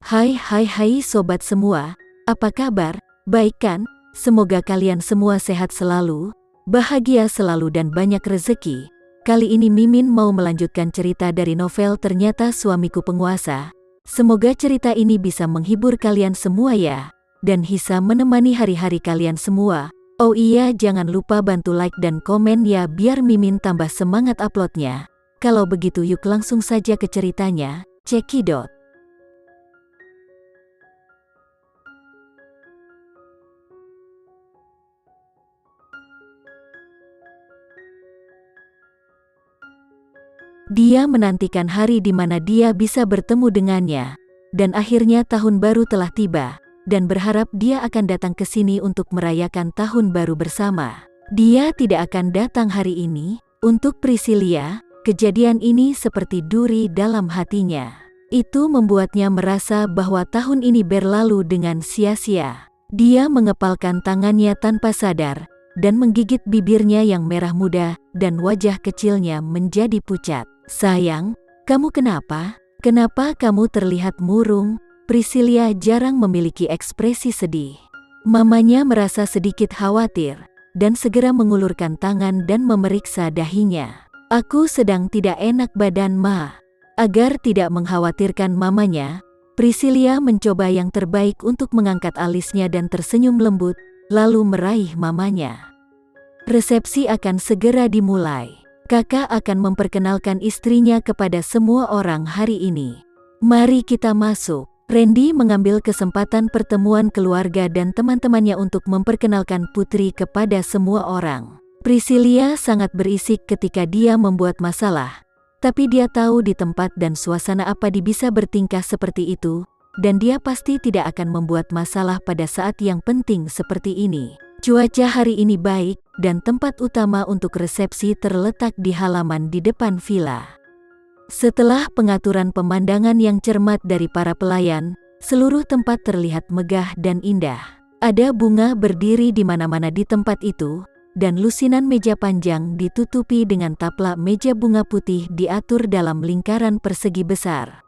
Hai sobat semua, apa kabar? Baik kan? Semoga kalian semua sehat selalu, bahagia selalu dan banyak rezeki. Kali ini Mimin mau melanjutkan cerita dari novel Ternyata Suamiku Penguasa. Semoga cerita ini bisa menghibur kalian semua ya, dan bisa menemani hari-hari kalian semua. Oh iya, jangan lupa bantu like dan komen ya biar Mimin tambah semangat uploadnya. Kalau begitu yuk langsung saja ke ceritanya, cekidot. Dia menantikan hari di mana dia bisa bertemu dengannya, dan akhirnya tahun baru telah tiba, dan berharap dia akan datang ke sini untuk merayakan tahun baru bersama. Dia tidak akan datang hari ini. Untuk Priscilia, kejadian ini seperti duri dalam hatinya. Itu membuatnya merasa bahwa tahun ini berlalu dengan sia-sia. Dia mengepalkan tangannya tanpa sadar, dan menggigit bibirnya yang merah muda, dan wajah kecilnya menjadi pucat. Sayang, kamu kenapa? Kenapa kamu terlihat murung? Priscilia jarang memiliki ekspresi sedih. Mamanya merasa sedikit khawatir, dan segera mengulurkan tangan dan memeriksa dahinya. Aku sedang tidak enak badan, Ma. Agar tidak mengkhawatirkan mamanya, Priscilia mencoba yang terbaik untuk mengangkat alisnya dan tersenyum lembut, lalu meraih mamanya. Resepsi akan segera dimulai. Kakak akan memperkenalkan istrinya kepada semua orang hari ini. Mari kita masuk. Randy mengambil kesempatan pertemuan keluarga dan teman-temannya untuk memperkenalkan Putri kepada semua orang. Priscilia sangat berisik ketika dia membuat masalah, tapi dia tahu di tempat dan suasana apa dia bisa bertingkah seperti itu, dan dia pasti tidak akan membuat masalah pada saat yang penting seperti ini. Cuaca hari ini baik, dan tempat utama untuk resepsi terletak di halaman di depan villa. Setelah pengaturan pemandangan yang cermat dari para pelayan, seluruh tempat terlihat megah dan indah. Ada bunga berdiri di mana-mana di tempat itu, dan lusinan meja panjang ditutupi dengan taplak meja bunga putih diatur dalam lingkaran persegi besar.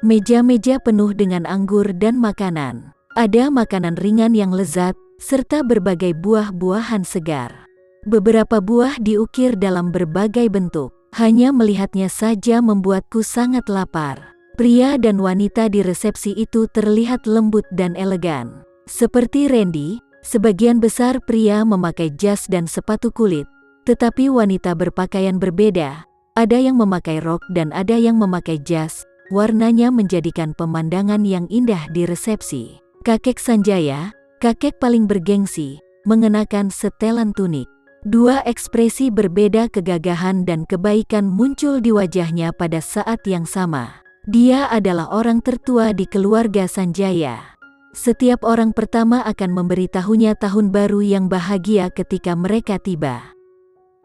Meja-meja penuh dengan anggur dan makanan. Ada makanan ringan yang lezat, serta berbagai buah-buahan segar. Beberapa buah diukir dalam berbagai bentuk. Hanya melihatnya saja membuatku sangat lapar. Pria dan wanita di resepsi itu terlihat lembut dan elegan. Seperti Randy, sebagian besar pria memakai jas dan sepatu kulit, tetapi wanita berpakaian berbeda. Ada yang memakai rok dan ada yang memakai jas. Warnanya menjadikan pemandangan yang indah di resepsi. Kakek Sanjaya, kakek paling bergengsi, mengenakan setelan tunik. Dua ekspresi berbeda kegagahan dan kebaikan muncul di wajahnya pada saat yang sama. Dia adalah orang tertua di keluarga Sanjaya. Setiap orang pertama akan memberitahunya tahun baru yang bahagia ketika mereka tiba.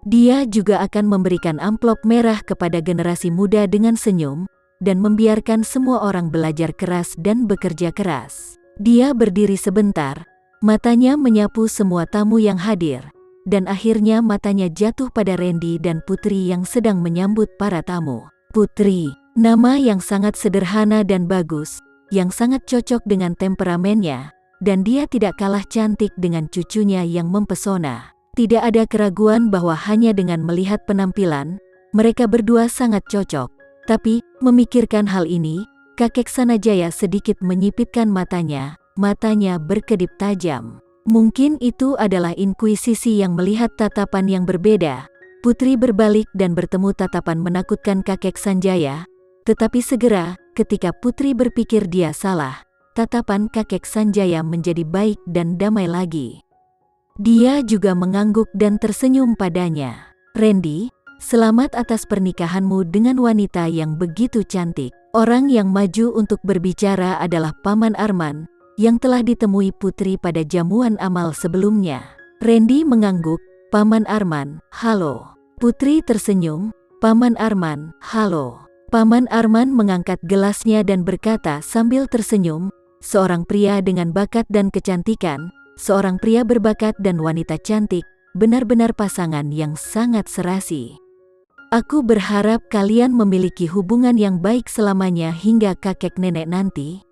Dia juga akan memberikan amplop merah kepada generasi muda dengan senyum, dan membiarkan semua orang belajar keras dan bekerja keras. Dia berdiri sebentar, matanya menyapu semua tamu yang hadir, dan akhirnya matanya jatuh pada Randy dan Putri yang sedang menyambut para tamu. Putri, nama yang sangat sederhana dan bagus, yang sangat cocok dengan temperamennya, dan dia tidak kalah cantik dengan cucunya yang mempesona. Tidak ada keraguan bahwa hanya dengan melihat penampilan, mereka berdua sangat cocok. Tapi, memikirkan hal ini, kakek Sanjaya sedikit menyipitkan matanya berkedip tajam. Mungkin itu adalah inkuisisi yang melihat tatapan yang berbeda. Putri berbalik dan bertemu tatapan menakutkan kakek Sanjaya. Tetapi segera, ketika Putri berpikir dia salah, tatapan kakek Sanjaya menjadi baik dan damai lagi. Dia juga mengangguk dan tersenyum padanya. Randy, selamat atas pernikahanmu dengan wanita yang begitu cantik. Orang yang maju untuk berbicara adalah Paman Arman, yang telah ditemui Putri pada jamuan amal sebelumnya. Randy mengangguk, Paman Arman, halo. Putri tersenyum, Paman Arman, halo. Paman Arman mengangkat gelasnya dan berkata sambil tersenyum, seorang pria dengan bakat dan kecantikan, seorang pria berbakat dan wanita cantik, benar-benar pasangan yang sangat serasi. Aku berharap kalian memiliki hubungan yang baik selamanya hingga kakek nenek nanti.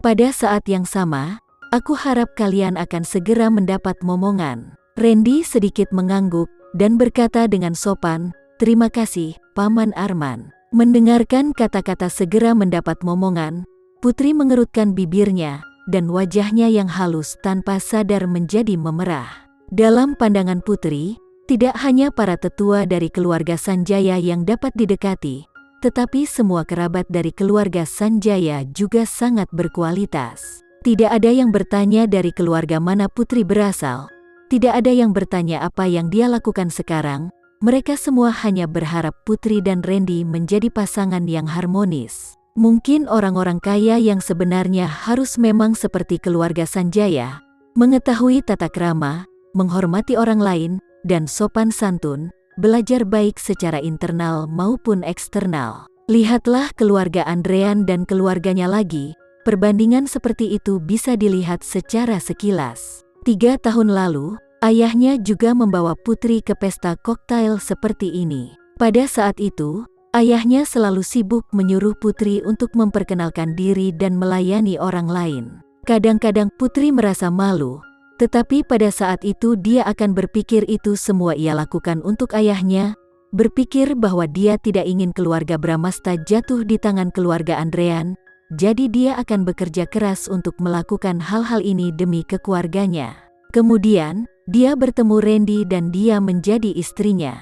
Pada saat yang sama, aku harap kalian akan segera mendapat momongan. Randy sedikit mengangguk dan berkata dengan sopan, "Terima kasih, Paman Arman." Mendengarkan kata-kata segera mendapat momongan, Putri mengerutkan bibirnya, dan wajahnya yang halus tanpa sadar menjadi memerah. Dalam pandangan Putri, tidak hanya para tetua dari keluarga Sanjaya yang dapat didekati, tetapi semua kerabat dari keluarga Sanjaya juga sangat berkualitas. Tidak ada yang bertanya dari keluarga mana Putri berasal. Tidak ada yang bertanya apa yang dia lakukan sekarang. Mereka semua hanya berharap Putri dan Randy menjadi pasangan yang harmonis. Mungkin orang-orang kaya yang sebenarnya harus memang seperti keluarga Sanjaya, mengetahui tata krama, menghormati orang lain, dan sopan santun, belajar baik secara internal maupun eksternal. Lihatlah keluarga Andrean dan keluarganya lagi, perbandingan seperti itu bisa dilihat secara sekilas. 3 tahun lalu, ayahnya juga membawa Putri ke pesta koktail seperti ini. Pada saat itu, ayahnya selalu sibuk menyuruh Putri untuk memperkenalkan diri dan melayani orang lain. Kadang-kadang Putri merasa malu, tetapi pada saat itu dia akan berpikir itu semua ia lakukan untuk ayahnya, berpikir bahwa dia tidak ingin keluarga Bramasta jatuh di tangan keluarga Andrean, jadi dia akan bekerja keras untuk melakukan hal-hal ini demi keluarganya. Kemudian, dia bertemu Randy dan dia menjadi istrinya.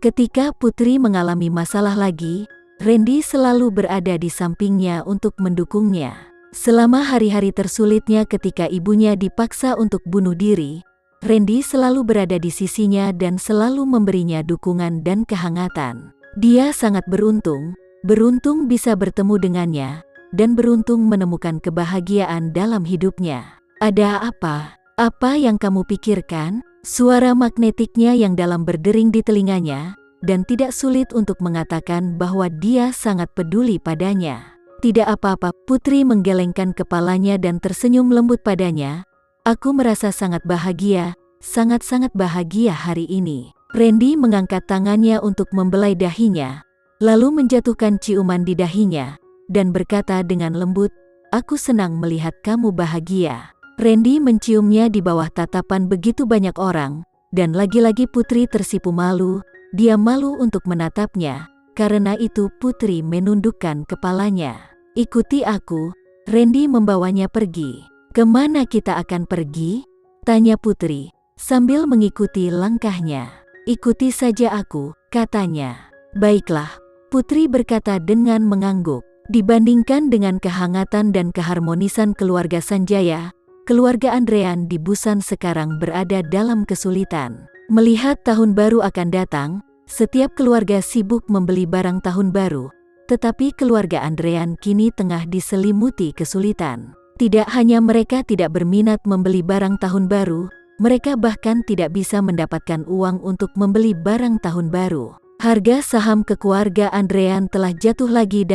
Ketika Putri mengalami masalah lagi, Randy selalu berada di sampingnya untuk mendukungnya. Selama hari-hari tersulitnya ketika ibunya dipaksa untuk bunuh diri, Randy selalu berada di sisinya dan selalu memberinya dukungan dan kehangatan. Dia sangat beruntung bisa bertemu dengannya, dan beruntung menemukan kebahagiaan dalam hidupnya. "Ada apa? Apa yang kamu pikirkan?" Suara magnetiknya yang dalam berdering di telinganya, dan tidak sulit untuk mengatakan bahwa dia sangat peduli padanya. "Tidak apa-apa," Putri menggelengkan kepalanya dan tersenyum lembut padanya. "Aku merasa sangat bahagia, sangat-sangat bahagia hari ini." Randy mengangkat tangannya untuk membelai dahinya, lalu menjatuhkan ciuman di dahinya, dan berkata dengan lembut, "Aku senang melihat kamu bahagia." Randy menciumnya di bawah tatapan begitu banyak orang, dan lagi-lagi Putri tersipu malu. Dia malu untuk menatapnya, karena itu Putri menundukkan kepalanya. "Ikuti aku." Randy membawanya pergi. "Kemana kita akan pergi?" tanya Putri, sambil mengikuti langkahnya. "Ikuti saja aku," katanya. "Baiklah," Putri berkata dengan mengangguk. Dibandingkan dengan kehangatan dan keharmonisan keluarga Sanjaya, keluarga Andrean di Busan sekarang berada dalam kesulitan. Melihat tahun baru akan datang, setiap keluarga sibuk membeli barang tahun baru, tetapi keluarga Andrean kini tengah diselimuti kesulitan. Tidak hanya mereka tidak berminat membeli barang tahun baru, mereka bahkan tidak bisa mendapatkan uang untuk membeli barang tahun baru. Harga saham keluarga Andrean telah jatuh lagi,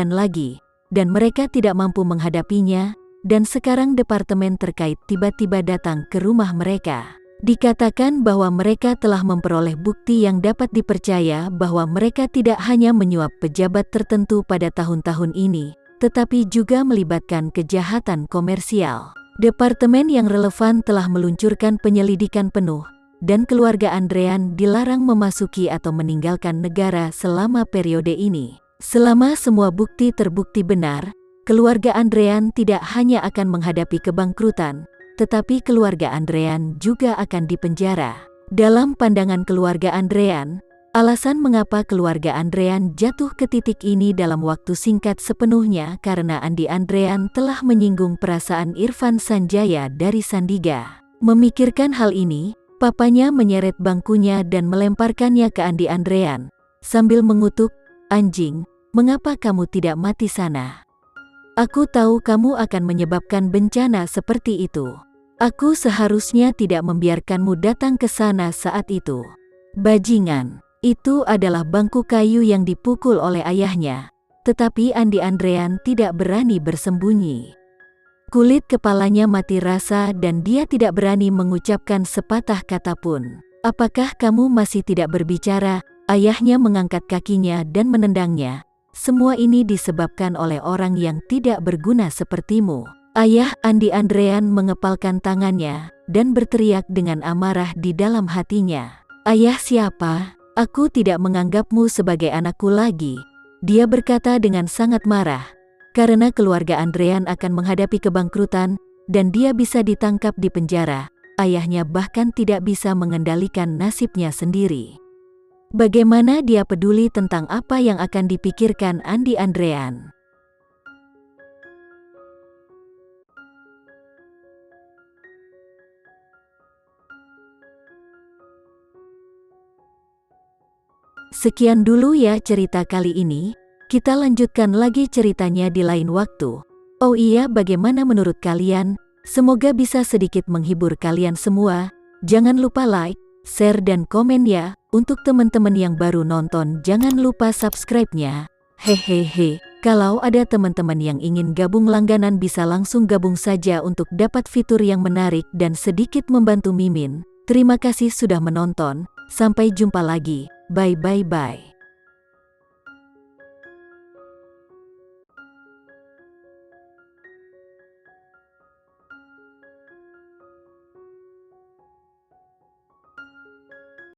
dan mereka tidak mampu menghadapinya. Dan sekarang departemen terkait tiba-tiba datang ke rumah mereka. Dikatakan bahwa mereka telah memperoleh bukti yang dapat dipercaya bahwa mereka tidak hanya menyuap pejabat tertentu pada tahun-tahun ini, tetapi juga melibatkan kejahatan komersial. Departemen yang relevan telah meluncurkan penyelidikan penuh, dan keluarga Andrean dilarang memasuki atau meninggalkan negara selama periode ini. Selama semua bukti terbukti benar, keluarga Andrean tidak hanya akan menghadapi kebangkrutan, tetapi keluarga Andrean juga akan dipenjara. Dalam pandangan keluarga Andrean, alasan mengapa keluarga Andrean jatuh ke titik ini dalam waktu singkat sepenuhnya karena Andi Andrean telah menyinggung perasaan Irfan Sanjaya dari Sandiga. Memikirkan hal ini, papanya menyeret bangkunya dan melemparkannya ke Andi Andrean, sambil mengutuk, "Anjing, mengapa kamu tidak mati sana? Aku tahu kamu akan menyebabkan bencana seperti itu. Aku seharusnya tidak membiarkanmu datang ke sana saat itu." Bajingan, itu adalah bangku kayu yang dipukul oleh ayahnya, tetapi Andi Andrean tidak berani bersembunyi. Kulit kepalanya mati rasa dan dia tidak berani mengucapkan sepatah kata pun. "Apakah kamu masih tidak berbicara?" Ayahnya mengangkat kakinya dan menendangnya. "Semua ini disebabkan oleh orang yang tidak berguna sepertimu. Ayah Andi Andrean mengepalkan tangannya dan berteriak dengan amarah di dalam hatinya. "Ayah siapa? Aku tidak menganggapmu sebagai anakku lagi." Dia berkata dengan sangat marah, karena keluarga Andrean akan menghadapi kebangkrutan dan dia bisa ditangkap di penjara. Ayahnya bahkan tidak bisa mengendalikan nasibnya sendiri. Bagaimana dia peduli tentang apa yang akan dipikirkan Andi Andrean? Sekian dulu ya cerita kali ini, kita lanjutkan lagi ceritanya di lain waktu. Oh iya, bagaimana menurut kalian? Semoga bisa sedikit menghibur kalian semua. Jangan lupa like, share dan komen ya. Untuk teman-teman yang baru nonton jangan lupa subscribe-nya. Hehehe, kalau ada teman-teman yang ingin gabung langganan bisa langsung gabung saja untuk dapat fitur yang menarik dan sedikit membantu Mimin. Terima kasih sudah menonton, sampai jumpa lagi. Bye bye bye.